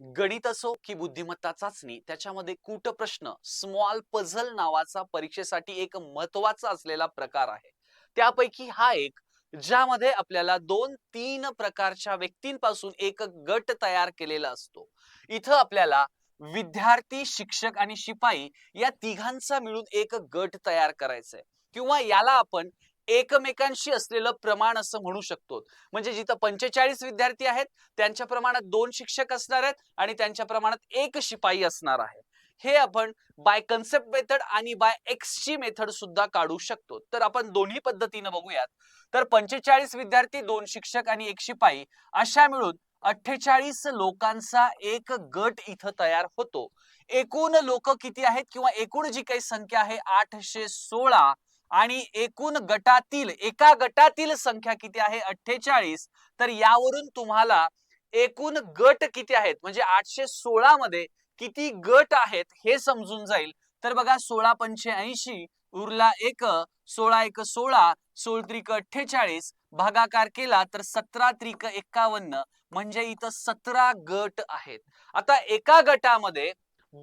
गणित असो की बुद्धिमत्ता चाचणी त्याच्यामध्ये कूटप्रश्न स्मॉल पझल नावाचा परीक्षेसाठी एक महत्वाचा असलेला प्रकार आहे. त्यापैकी हा एक ज्यामध्ये आपल्याला 2-3 प्रकारच्या व्यक्तींपासून एक गट तयार केलेला असतो. इथं आपल्याला विद्यार्थी, शिक्षक आणि शिपाई या तिघांचा मिळून एक गट तयार करायचा आहे किंवा याला आपण एकमेकांशी असलेलं प्रमाण असं म्हणू शकतो. म्हणजे जिथं 45 विद्यार्थी आहेत त्यांच्या प्रमाणात 2 शिक्षक असणार आहेत आणि त्यांच्या प्रमाणात 1 शिपाई असणार आहे. हे आपण बाय कन्सेप्ट मेथड आणि बाय एक्स ची मेथड सुद्धा काढू शकतो. तर आपण दोन्ही पद्धतीने बघूयात. तर 45 विद्यार्थी, 2 शिक्षक आणि 1 शिपाई अशा मिळून 48 लोकांचा एक गट इथं तयार होतो. एकूण लोक किती आहेत किंवा एकूण जी काही संख्या आहे 816 आणि एकूण गटातील एका गटातील संख्या किती आहे 48. तर यावरून तुम्हाला एकूण गट किती आहेत म्हणजे 816 मध्ये किती गट आहेत हे समजून जाईल. तर बघा 16 पंचे 80 उरला 1, 16 1 16, 16 त्रिक 48 भागाकार केला तर 17 त्रिक 51 म्हणजे इथं 17 गट आहेत. आता एका गटामध्ये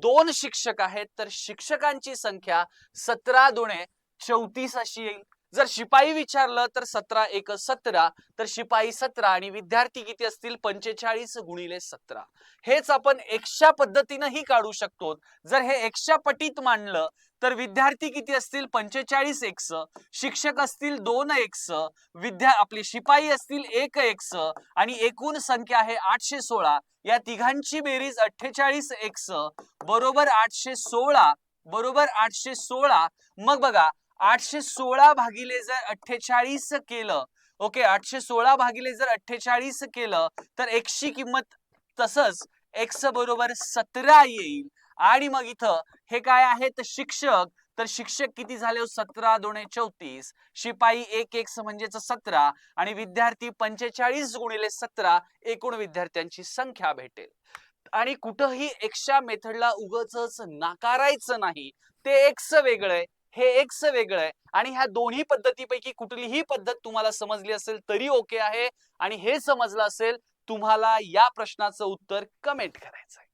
2 शिक्षक आहेत तर शिक्षकांची संख्या 17 दुणे 34 अशी येईल. जर शिपाई विचारलं तर 17 1 17, तर शिपाई 17 आणि विद्यार्थी किती असतील 45 गुणिले 17. हेच आपण एक्सच्या पद्धतीनेही काढू शकतो. जर हे एक्सच्या पटीत मांडलं तर विद्यार्थी किती असतील 45 एक्स, शिक्षक असतील 2 एक्स, आपले शिपाई असतील 1 एक्स आणि एकूण संख्या आहे 816. या तिघांची बेरीज 48 एक्स बरोबर 816 बरोबर 816. मग बघा 816 भागिले जर 48 केलं, ओके 816 भागिले जर 48 केलं तर x ची किंमत तसंच x बरोबर 17 येईल. आणि मग इथं हे काय आहेत शिक्षक, तर शिक्षक किती झाले 17 दुणे 34, शिपाई 1 x म्हणजेच 17 आणि विद्यार्थी 45 गुणिले 17 एकूण विद्यार्थ्यांची संख्या भेटेल. आणि कुठंही एक्सच्या मेथडला उगाचच नाकारायचं नाही. ते एक्स वेगळंय, हे एक्स वेगळंय आणि ह्या दोन्ही पद्धतीपैकी कुठलीही पद्धत तुम्हाला समजली असेल तरी ओके आहे. आणि हे समजलं असेल तुम्हाला या प्रश्नाचं उत्तर कमेंट करायचंय.